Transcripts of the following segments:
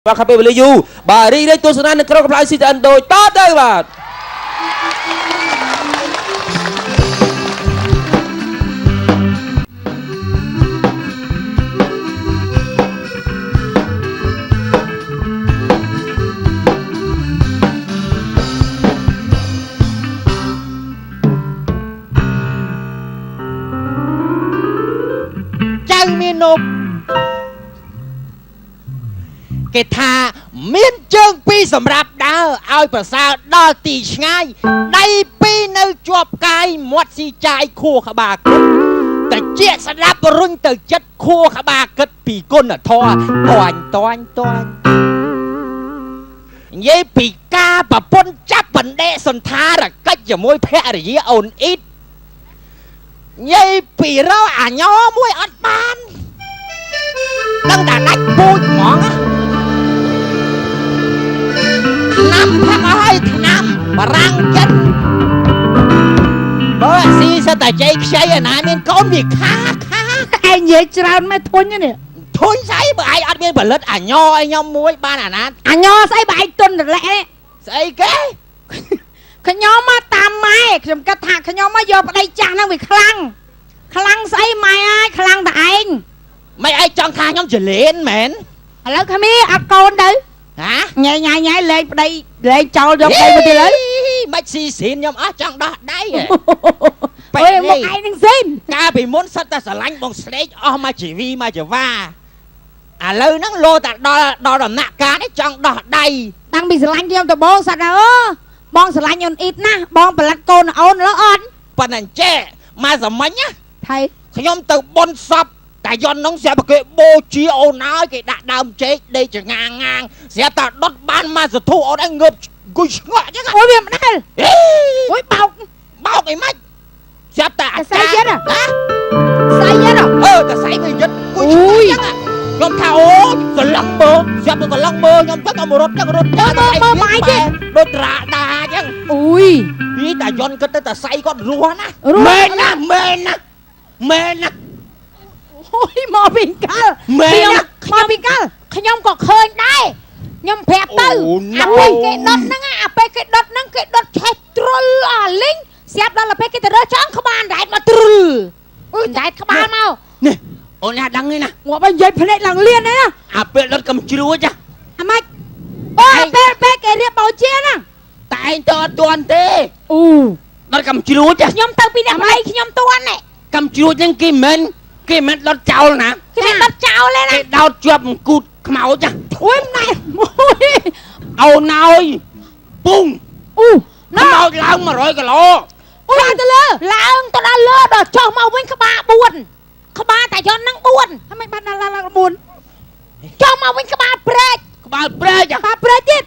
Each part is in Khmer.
បាទខាងពេលវេលាយូរបាទរីករាយទស្សនានៅក្រុមកំប្លែងស៊ីតានដូចតទៅបាទចៅមាននប់គេថាមានជើងពីរសម្រាប់ដើរឲ្យប្រសើរដល់ទីឆ្ងាយដៃពីរនៅជាប់កាយមាត់ស៊ីចាយខួរក្បាលគិតតែជាស្ដាប់រុញទៅចិត្តខួរក្បាលគិតពីគុណធម៌តាញនិយាយពីការប្រពន្ធចាប់បណ្ដេសន្តារកិច្ចជាមួយភរិយាអូនអ៊ីតនិយាយពីរកអាញោមួយអត់បានដឹងតែដាច់ពូជហ្មងឆ្នាំផាក់ឲ្យឆ្នាំបារាំងចិត្តបើស៊ីសិតតែជ័យខ្ចីឯណាមានកូនវាខាឯងនិយាយច្រើនមែនធុញនេះធុញស្អីបើឯងអត់មានផលិតអាញោឲ្យខ្ញុំមួយបានអាណាអាញោស្អីបើឯងទុនរលែកស្អីគេខ្ញុំមកតាមម៉ែខ្ញុំគិតថាខ្ញុំមកយកប្តីចាស់ហ្នឹងវាខ្លាំងស្អីម៉ែអើយខ្លាំងតែឯងមិនឯងចង់ថាខ្ញុំចលេនមែនឥឡូវខមីអត់កូនទៅហាញ៉ៃលេងប្តីលេងចោលយកប្តីមកទៀតលើមិនស៊ីស៊ីនខ្ញុំអស់ចង់ដោះដៃអើយមកឯងនឹងស៊ីនកាលពីមុនសិតតែស្រឡាញ់បងស្លេកអស់មកជីវីមកជីវ៉ាឥឡូវហ្នឹងលោតែដល់ដំណាក់កាលនេះចង់ដោះដៃតាំងពីស្រឡាញ់ខ្ញុំទៅបងសត្វអើបងស្រឡាញ់អូនអ៊ីតណាបងប្រឡាត់កូនអូនលើអត់ប៉ុណ្ណឹងចេះមកសម្ញណាថៃខ្ញុំទៅបនសពតែយន់នោះស្រាប់គេបូជាអូនហើយគេដាក់ដើមចេកដេកចងាងស្រាប់តែដុតបានមកសធុអូនឯងងើបគួយឆ្ងល់អញ្ចឹងអូយវាមិនដែលអូយបោកអីម៉េចស្រាប់តែអាចារ្យយិតហ៎ស្អីយិតតែស្អីវាយិតគួយឆ្ងល់អញ្ចឹងខ្ញុំថាអូសឡឹងមើលស្រាប់តែសឡឹងមើលខ្ញុំចឹងក៏រត់ទៅមើលម៉ាយទៀតដូចត្រាដាអញ្ចឹងអូយនេះតែយន់គិតទៅតែស្អីគាត់រស់ណាមែនណាអូយមកពីកាល់មកពីកាល់ខ្ញុំក៏ឃើញដែរខ្ញុំប្រាប់ទៅអាពេលគេដុតហ្នឹងគេដុតឆេះទ្រុលអាលីងស្រាប់ដល់ពេលគេទៅរើសចង់ក្បាលដែតមកទ្រុលអូយដែតក្បាលមកនេះអូនណាដឹងនេះណាងាប់ឲ្យនិយាយភ្នែកឡើងលៀនហ្នឹងអាពេលដុតកំជ្រួចអាម៉េចអូពេលគេរៀបបោជាហ្នឹងតែឯងទៅអត់ទាន់ទេអូដុតកំជ្រួចខ្ញុំទៅពីអ្នកប្តីខ្ញុំទាន់កំជ្រួចហ្នឹងគេមិនដុតចោលណាគេមិនដុតចោលទេណាគេដោតជាប់អង្គូតខ្មោចអូយណែអូនហើយពុងខ្មោចឡើង100គីឡូអូយទៅលើឡើងទៅដល់លើដល់ចុះមកវិញក្បាល4ក្បាលតែយន់ហ្នឹង4ហើយមិនបានដល់ឡើង4ចុះមកវិញក្បាលព្រែកទៀត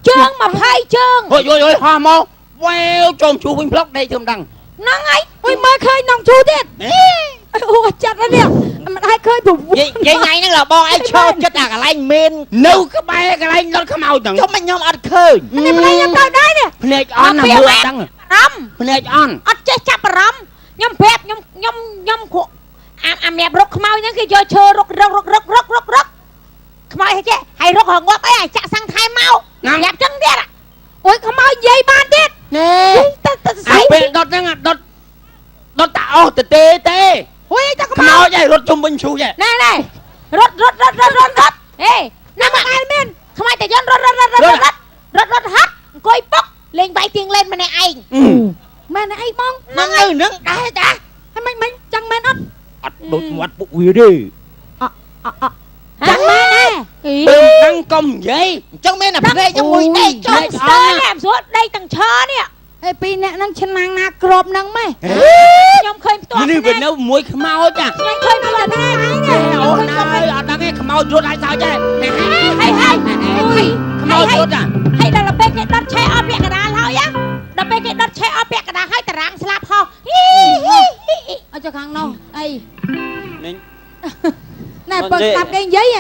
ជើង20ជើងអូយហោះមកវ៉ែវចូលជួវិញផ្លុកដេកធ្វើមិនដឹងហ្នឹងហើយអូយមើលឃើញនំជូទៀតអូចិត្តណានេះមិនដែរឃើញព្រោះនិយាយហ្នឹងឡបងឯងឈរចិត្តអាកន្លែងមេននៅក្បែរកន្លែងដុតខ្មោចហ្នឹងខ្ញុំមិនខ្ញុំអត់ឃើញនេះភ្នែកខ្ញុំទៅដែរនេះភ្នែកអន់ណាមើលអត់ដឹងភ្នែកអន់អត់ចេះចាប់អារម្មណ៍ខ្ញុំប្រាប់ខ្ញុំអាម្រាបរកខ្មោចហ្នឹងគេយកឈើរកខ្មោចហេចេះហើយរករងាប់អីអាចាក់សាំងថែមកប្រាប់ចឹងទៀតអូយខ្មោចនិយាយបានទៀតអាពេលដុតហ្នឹងដុតតាអស់ទេអូយតែខ្មោចឯងរត់ជុំវិញឈូសឯណែរត់ហេណាមកឯងមានខ្មោចតែយន់រត់ហត់អង្គុយពុកលេងបាយទៀងលេនម្នាក់ឯងមែនឯងបងហ្នឹងហើយនឹងដែរតាហើយមិនចឹងមែនអត់ដូចមាត់ពួកវាទេចឹងមែនហ៎ដឹងកុំនិយាយអញ្ចឹងមែនតែភ្នែកខ្ញុំមួយដេកចុះស្ទើរនេះស្រួលដេកទាំងឈើនេះហើយពីរអ្នកហ្នឹងឆ្នាំងណាក្របហ្នឹងម៉េះខ្ញុំឃើញផ្ទាល់នេះវានៅមួយខ្មោចខ្ញុំឃើញផ្ទាល់ហ្នឹងអូនហើយអត់ដឹងទេខ្មោចរត់ឲ្យសើចទេហើយខ្មោចរត់ហើយដល់ពេលគេដុតឆេះអស់ពាក់កណ្ដាលហើយដល់ពេលគេដុតឆេះអស់ពាក់កណ្ដាលហើយតារាងស្លាប់ហោះអត់ចុះខាងនោះអីនេះណែពឹកស្ដាប់គេនិយាយ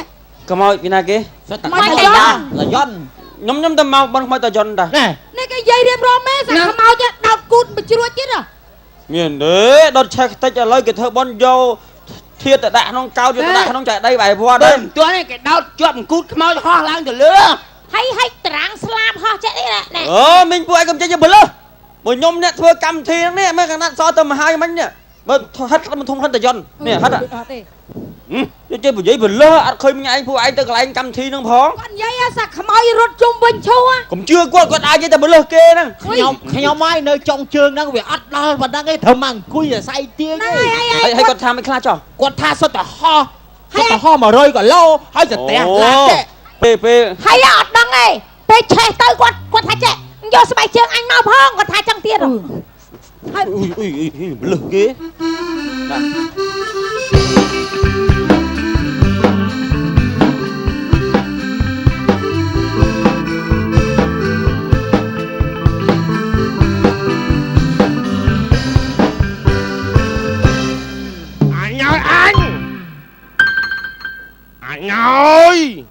ខ្មោចពីណាគេសិតតែខ្មោចឡាយន់ខ្ញុំទៅមកបនខ្មោចតាយន់តានេះគេនិយាយរៀបរាប់មែនសាខ្មោចដោតគូតបញ្ជ្រួចទៀតមានទេដុតឆេះខ្ទេចឥឡូវគេធ្វើបនយក ធាតដាក់ក្នុងកោយកដាក់ក្នុងចែកដីបាយភ័ណ្ឌ Đừng tôi này cái đau chọt cút mau ho lang từ lứa ហើយត្រាំងស្លាប់ហោះចេះនេះណែ មិញពួកឯងកុំចេះបលឹះមកខ្ញុំអ្នកធ្វើកម្មវិធីនេះមើលកណាត់សទៅមហាមិញនេះមើលហិតមិនធំហិតតយន្តនេះហិតអត់ចេះនិយាយបលឹះអត់ឃើញញ៉ៃពួកឯងទៅកន្លែងកម្មវិធីនឹងផង គាត់និយាយសាក់ខ្មោចរត់ជុំវិញឈូ កុំជឿគាត់អាចនិយាយតែបលឹះគេហ្នឹង ខ្ញុំឲ្យនៅចុងជើងហ្នឹងវាអត់ដល់ប៉ុណ្ណឹងឯងធ្វើមកអង្គុយសៃទៀងឯង ហើយគាត់ថាមិនខ្លះចុះ គាត់ថាសុទ្ធតែហោះ100គីឡូហើយស្ទះឡាក់ទេ ពេល ហើយអត់ដឹងទេពេលឆេះទៅគាត់ថាចេះយកស្បែកជើងអញមកផងគាត់ថាចឹងទៀតហើយ អុយបលឹះគេណា Anh ơi,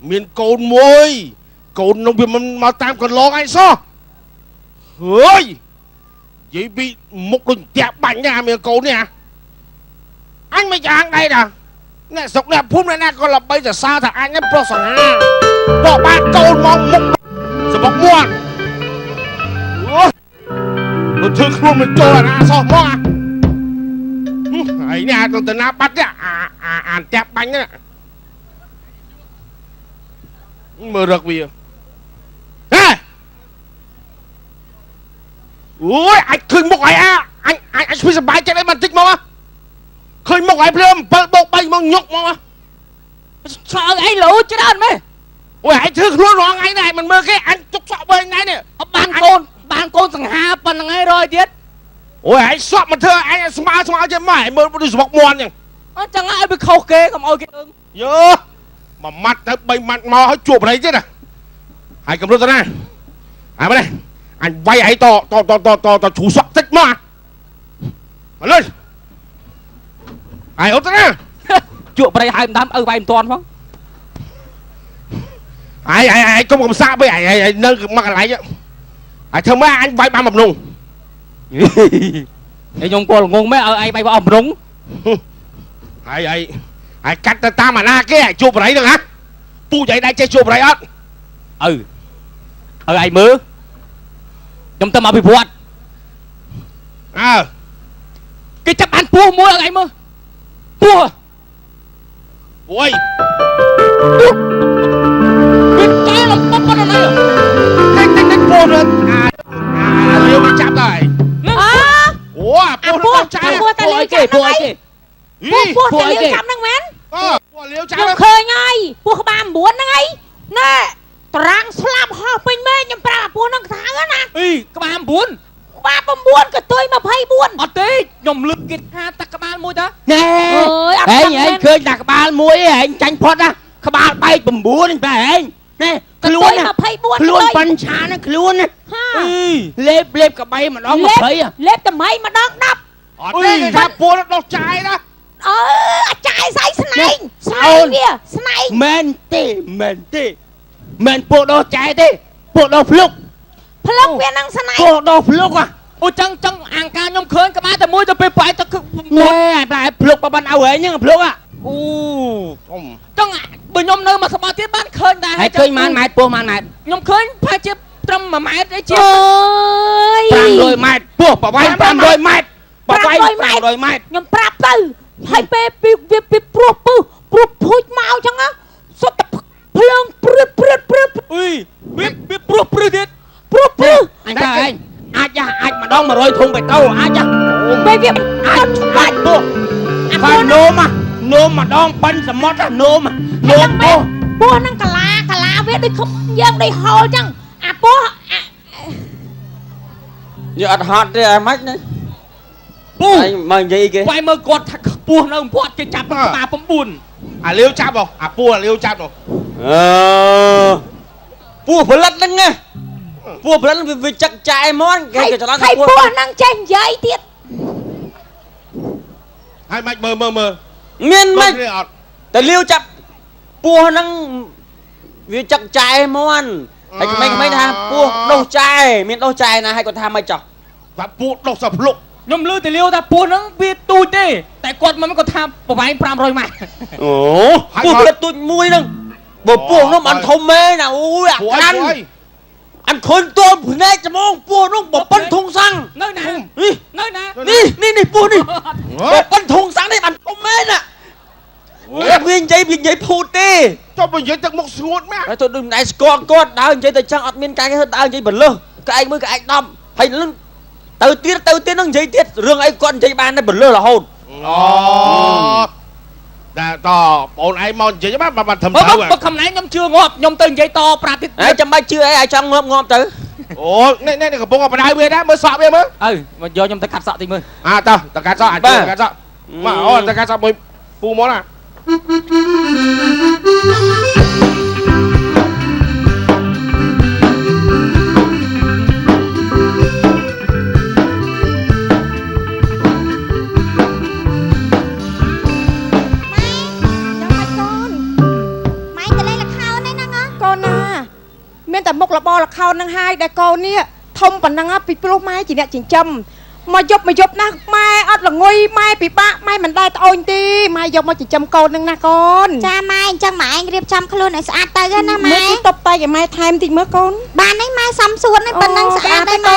miền cồn môi, cồn nông việc mà tam còn lo anh sao? Ơi, vậy bị một đồn chẹp bánh nhà miền cồn nè. Anh mới chàng đây nè, nè sọc nè phun này nè còn là bây giờ sao thằng anh em pro sẵn ha, bỏ bạn cồn mong một rồi bọc muộn. Ôi, nó thương luôn mình cho là na sao mò à? Ấy nè, còn từ na bắt nè, chẹp bánh nè. Mơ rực vì Ê ui anh khơi một cái anh suy sập bài chạy đây mà tích mà khơi một cái plum bốc bay mong nhục mà sợ anh lũ chứ đâu mày ui anh thương luôn rồi ngay này mình mơ cái anh chúc sợ bên này nè ban côn thằng ha phần thằng ấy rồi tiết ui anh sợ mà thưa anh smart chứ mày mơ đi bọc muôn nhỉ chẳng ai bị khâu kê cầm ôi cái tướng dơ mà mặt nó bay mặt mò hết chuột đấy chứ nè hai cầm luôn ra này ai bên đây anh vay ấy to chủ soạn tích mà lên ai ốp ra chuột vào đây hai tám bay toàn không ai không làm sao với ai nâng mặt lại chứ ai thơm má anh vay ba mập nùng ai nhung cô là ngon mấy ai bay vào ẩm rúng ai cắt ta mà na cái chuột vào đấy được hả pu vậy đây chơi chuột vào đấy ớt ai mơ nhung tâm mà bị buồn cái chấp ăn pua mua ai mơ pua ui biết cái là bắp con này cái pua rồi liêu đi chạm rồi ủa pua trai pua ai kì puaតែលាវចាំហ្នឹងមែន pua liêu chạm ខ្ញុំឃើញហើយពូក្បាល9ហ្នឹងហើយណែត្រាំងស្លាប់ហោះពេញមេខ្ញុំប្រាប់ពូហ្នឹងថាណា អីក្បាល9 ក្បាល9ក៏ទុយ24 អត់ទេខ្ញុំលឹកគេថាតាក្បាលមួយតា ណែអើយអត់ ឯងឃើញតាក្បាលមួយឯងចាញ់ផុតណាក្បាលបែក9នេះតែឯងណែខ្លួនខ្លួនប៉ាន់ឆាហ្នឹងខ្លួនណាលេបកបីម្ដង20 លេបតម្រៃម្ដង10 អត់ទេគេថាពូដុសចាយណា អាចចាយស្អីស្នែងស្នែងវាស្នែង មែនទេមែនពូដុសចាយទេពូដុសភ្លុក ផ្លុកវានឹងស្នែង ពូដុសភ្លុកអូចឹងអាងការខ្ញុំឃើញក្បាលតែមួយទៅពេលបែកទៅណែតែភ្លុកបានឲ្យហ្នឹងភ្លុកអូចឹងបើខ្ញុំនៅមកសបោទៀតបានឃើញដែរហើយឃើញម៉ានម៉ែត្រពោះម៉ានម៉ែត្រខ្ញុំឃើញប្រហែលជាត្រឹម1ម៉ែត្រអីជា 500ម៉ែត្រពោះប្រវែង500ម៉ែត្រប្រវែង500ម៉ែត្រ ខ្ញុំប្រាប់ទៅហើយពេលវាព្រោះពូជមកចឹងណាសុទ្ធតែភ្លើងព្រឹបអុយវាព្រោះទៀតអញថាឯងអាចម្ដង100ធុងបេតូអាចពេលវាអាចពោះបាននោមម្ដងបាញ់សមុទ្រនោមពោះហ្នឹងកាឡាវាដូចខំយើងដូចហូលចឹងអាពោះ យកអត់ហត់ទេអាម៉េចណាពូមកនិយាយគេបាយមើលគាត់ថាខ្ពស់នៅគាត់គេចាប់ក្បាល9អាលាវចាប់ហ៎អាពូអាលាវចាប់ហ៎ពូផលិតហ្នឹងណាពូផលិតវាចឹកចាយមកគេច្រឡំថាពូហ្នឹងចេះនិយាយទៀតហើយមិនមើលមានមិនតែលាវចាប់ពូហ្នឹងវាចឹកចាយមកហើយក្មេងៗថាពូដុសចាយមានដុសចាយណាហើយគាត់ថាមិនចោះ và buộc độc sập lục ខ្ញុំលឺតែលាវថាពស់ហ្នឹងវាទូចទេតែគាត់មិនគាត់ថាប្រហែល500ម៉ែត្រ អូពស់ទឹកទូចមួយហ្នឹងបើពស់នោះមិនធំទេណាអូយអាក្រាន់អញឃើញតួភ្នែកច្មងពស់នោះបប៉ុនធុងសាំង នៅណា នេះ នៅណា នេះពស់នេះបប៉ុនធុងសាំងនេះបានធំមែនណាវានិយាយភូតទេ ចុះបើនិយាយទឹកមុខស្ងួតម៉ាក់ ហើយទៅដូចណៃស្គាល់គាត់ដើរនិយាយទៅចឹងអត់មានការគេដើរនិយាយបលឹះក្អែកមួយក្អែក10ហើយលឹងទៅទៀតនឹងនិយាយទៀតរឿងអីគាត់និយាយបានតែបលឹះរហូត អូតែតបងឯងមកនិយាយបានធំទៅ បើខំណែខ្ញុំជឿងាប់ខ្ញុំទៅនិយាយតប្រាទៀត ហើយចាំបាច់ជឿអីឲ្យចង់ងាប់ទៅ អូនេះកំពុងបដៅវាដែរមើលសក់វាមើល មកយកខ្ញុំទៅកាត់សក់តិចមើល តកាត់សក់អាចតកាត់សក់មកអូតកាត់សក់មួយពូមកណា មានតែមុខរបរលខោននឹងហើយដែលកូននេះធំប៉ុណ្ណឹងពីព្រោះម៉ែជាអ្នកចិញ្ចឹមមកយប់ណាម៉ែអត់ល្ងុយម៉ែពិបាកម៉ែមិនដែលត្អូញទេម៉ែយកមកចិញ្ចឹមកូននឹងណាកូនចាម៉ែអញ្ចឹងម៉ែរៀបចំខ្លួនឲ្យស្អាតទៅណាម៉ែតុបតែឲ្យម៉ែថែមតិចមើលកូនបានហើយម៉ែសំសួននេះប៉ុណ្ណឹងស្អាតហើយម៉ែ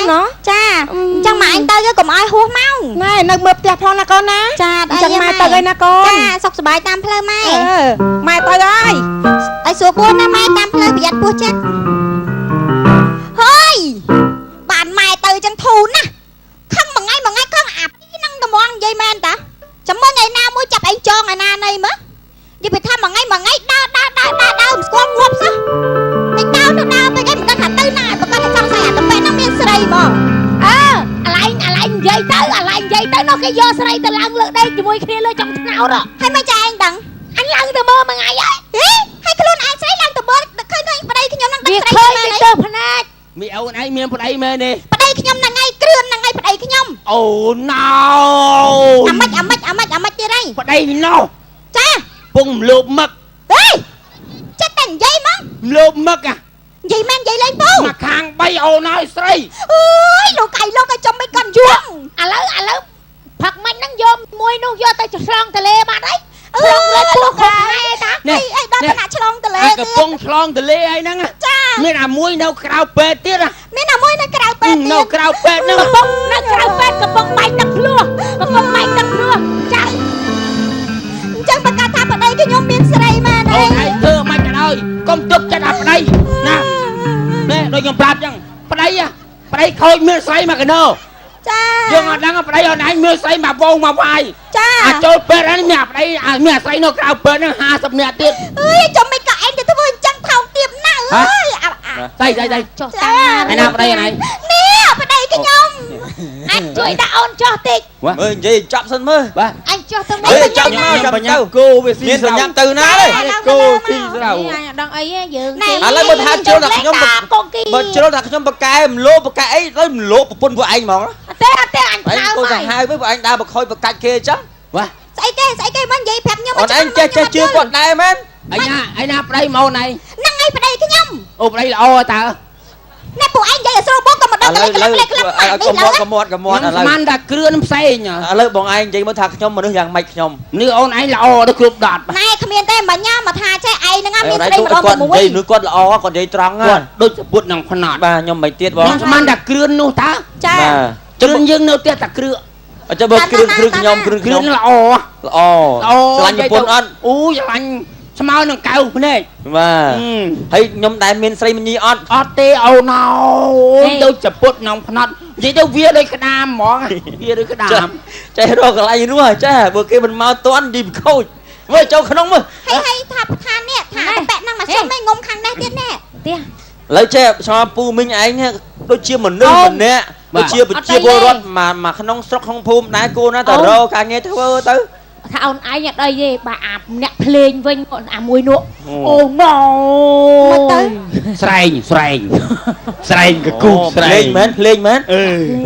ចាអញ្ចឹងម៉ែទៅកុំឲ្យហួសម៉ោងណែនៅមើលផ្ទះផងណាកូនណាចាអញ្ចឹងម៉ែទៅហើយណាកូនចាសុខសប្បាយតាមផ្លូវម៉ែម៉ែទៅហើយឲ្យស្រួលពួនណាម៉ែតាមផ្លូវប្រយ័ត្នពោះចិត្តហើយបានម៉ែទៅចឹងធូរណាខឹងមួយថ្ងៃខឹងអាពីហ្នឹងត្មងនិយាយមែនតាចាំមើលថ្ងៃណាមួយចាប់ឯងចងឯណានៃមើលនិយាយពីថាមួយថ្ងៃដើរមិនស្គាល់ងាប់សោះតែដើរទៅទៅគេមិនដឹងថាទៅណាប្រកាសថាចង់ស្អីអាទៅពេលហ្នឹងមានស្រីហ្មងអាឡែងនិយាយទៅនោះគេយកស្រីទៅឡើងលើដេកជាមួយគ្នាលើចុងថ្នោតហើយមិនចាឯងដឹងអញឡើងទៅមើលមួយថ្ងៃហើយខ្លួនឯងស្រីឡើងទៅមើលឃើញប្តីខ្ញុំហ្នឹងដឹងស្រីមែនទេទៅភ្នែក មីអូនឯងមានប្តីមែនទេ ប្តីខ្ញុំហ្នឹងឯងគ្រឿនហ្នឹងឯងប្តីខ្ញុំ អូណោ អាម៉េចទៀតអី ប្តីណោ ចា ពងមលោបមឹក ហេចិត្តតែនិយាយហ្មង មលោបមឹក និយាយមែននិយាយលេងពូ មកខាង3អូនហើយស្រី អើយលោកឯងចាំមិនកាន់យងឥឡូវផឹកមិនហ្នឹងយកមួយនោះយកទៅឆ្លងទន្លេបាត់ហើយឆ្លងលើពោះខែតាអីដល់ថ្នាក់ឆ្លងទន្លេ កំពុងឆ្លងទន្លេហើយហ្នឹងចាមានអាមួយនៅក្រៅពេទ្យទៀត មានអាមួយនៅក្រៅពេទ្យ នៅក្រៅពេទ្យហ្នឹង កំពុងនៅក្រៅពេទ្យកំពុងបែកទឹកភ្លោះចាអញ្ចឹងប្រកាសថាប្តីខ្ញុំមានស្រីមែន អូនឯងធ្វើមិនក៏ដោយកុំទុកចិត្តអាប្តីណានេះដូចខ្ញុំប្រាប់អញ្ចឹងប្តីខូចមានស្រីមកកណោ ចា យើងអត់ដឹងប្តីអូនឯងមានស្រីមកវងមកវាយ ចា អាចចូលពេទ្យហ្នឹងមានប្តីមានស្រីនៅក្រៅពេទ្យហ្នឹង50នាក់ទៀត អើយចាំមិនក៏ឯងទៅធ្វើអញ្ចឹងថោកទៀតណាអើយ ស្អីចុះតាមឯណាប្តីឯណៃ នេះប្តីខ្ញុំអញជួយដាក់អូនចុះតិច មើលនិយាយចាប់សិនមើល បាទ អញចុះទៅ អើយចាប់មកចាំទៅគោវាស៊ីមានសញ្ញាទៅណាទេគោស៊ីស្រូវ អញអត់ដឹងអីទេយើង ឥឡូវបើថាជ្រុលថាខ្ញុំបើជ្រុលថាខ្ញុំបកែមលោបកែអីទៅមលោប្រពន្ធពួកឯងហ្មង អត់ទេអញ ឯង ខ្លោ កូន ហើ សា យ ហាវវិញពួកឯងដើរបខូចបកាច់គេអញ្ចឹង បាទ ស្អីគេមកនិយាយប្រាប់ខ្ញុំ អូនឯងចេះជឿគាត់ដែរមែន ឯណាប្តីមកអូនឯង ហ្នឹងឯងប្តីខ្ញុំ អូប្តីល្អតើ ណែពួកឯងនិយាយឲ្យស្រួលបងក៏មកដល់ក្លែក កុំមាត់ឥឡូវ ស្មានតែគ្រឿនផ្សេង ឥឡូវបងឯងនិយាយមើលថាខ្ញុំមនុស្សយ៉ាងម៉េចខ្ញុំ នេះអូនឯងល្អទៅគ្រប់ដត ណែគ្មានទេមិញមកថាចេះឯងហ្នឹងមាន ឯ ស្រី ង ម្ដង គាត់និ មួយ យាយនឹងគាត់ល្អគាត់និយាយត្រង់ គាត់ដូចសពុតនឹងផ្នត់ បាទខ្ញុំមិនទៀតបង ស្មានតែគ្រឿននោះតើ ចា គ្រឿនយើងនៅផ្ទះតែគ្រឿ អញ្ចឹងបើគ្រឿងខ្ញុំ គ្រឿងល្អ ឆ្លាញ់ប្រពន្ធអត់ អូឆ្លាញ់ស្មើនឹងកៅភ្នែក បាទហើយខ្ញុំដែរមានស្រីមញីអត់ អត់ទេអូនអើយដូចសពុតនឹងផ្នត់និយាយទៅវាដូចក្តាមហ្មងវាដូចក្តាម ចេះរកកន្លែងនោះចេះបើគេមិនមកតាន់និយាយខូចមើលចូលក្នុងមើល ហើយថាប្រធាននេះថាបែកហ្នឹងមកសុំឯងងុំខាងនេះទៀតណែផ្ទះ ឥឡូវចេះឆ្មាពូមីងឯងដូចជាមនុស្សម្នាក់ដូចជាប្រជាពលរដ្ឋមកក្នុងស្រុកក្នុងភូមិដែរគូណាតរកការងារធ្វើទៅ ថាអូនឯងអត់អីទេបើអាអ្នកភ្លេងវិញអាមួយនោះអូណូមកទៅ ស្រែងកគូស្រែ លេ ង ងមែនលេងមែន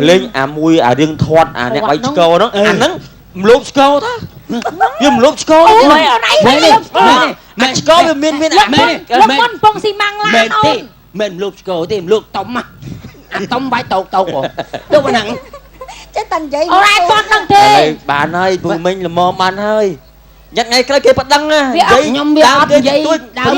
លេងអាមួយអារៀងធាត់អាអ្នកបៃឆ្កោហ្នឹងអាហ្នឹងមលោបឆ្កោតាវាមលោបឆ្កោ អូយអូនឯង មែនទេ អាឆ្កោវាមាន មែនលោកពងស៊ីម៉ាំងឡាន មែន អូ ទេ ន មិនលោកឆ្កោទេលោកតុំអាតុំបាយតោកទៅហ្នឹង ច ចេះតែនិយាយ អូរ៉ាគាត់ដឹងទេ បានហើយពូមិញល្មមបានហើយញ៉ាត់ថ្ងៃក្រោយគេប៉ណ្ដឹងណា ខ្ញុំវាអត់និយាយដើម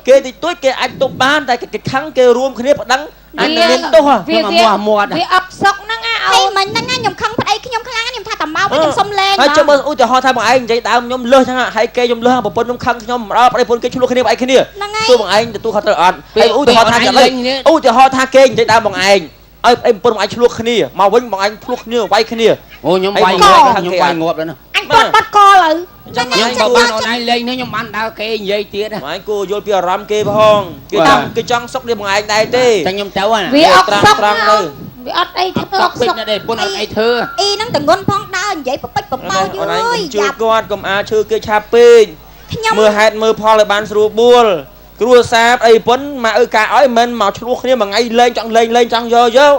គេតិចតួចគេអាចទប់បានតែគេខឹងគេរួមគ្នាប៉ណ្ដឹងអាចមានទោស វាអត់សុកហ្នឹងណា អីមិញហ្នឹងខ្ញុំខឹងប្តីខ្ញុំខ្លាំងខ្ញុំថាតាមកខ្ញុំសុំលេង ហើយចាំមើលឧទាហរណ៍ថាបងឯងនិយាយដើមខ្ញុំលើសចឹងហើយគេខ្ញុំលើសប្រពន្ធខ្ញុំខឹងខ្ញុំម្ដងប្តីប្រពន្ធគេឆ្លោះគ្នាបងឯងគ្នាទោះបងឯងទទួលខុសត្រូវអត់ហើយឧទាហរណ៍ថាគេនិយាយដើមបងឯងឲ្យប្រពន្ធបងឯងឆ្លោះគ្នាមកវិញបងឯងឆ្លោះគ្នាវាយគ្នា អូខ្ញុំវាយងាប់ខ្ញុំវាយងាប់แล้วណា អញគាត់បាត់កលើ ខ្ញុំបើបានអូនឯងលេងនេះខ្ញុំបានដើរគេនិយាយទៀត បងឯងគួរយល់ពីអារម្មណ៍គេផងគេចង់សុកនេះបងឯងដែរទេ តែខ្ញុំទៅណា វាអត់សុក ត្រង់ទៅ វាអត់អីធ្វើ តក់ពេកណាស់ទេពុនអត់អីធ្វើ អីហ្នឹងតងន់ផងដើរនិយាយប្រពេចប្រប៉ោយ អូនឯង យ ជួយគាត់កុំអាឈឺគេឆាប់ពេក ខ្ញុំ មើលហេតុមើលផលឲ្យបានស្រួលបួលគ្រួសារអីប៉ុនមកឲ្យការឲ្យមិនមកឆ្លោះគ្នាមួយថ្ងៃលេងចង់លេងចង់យក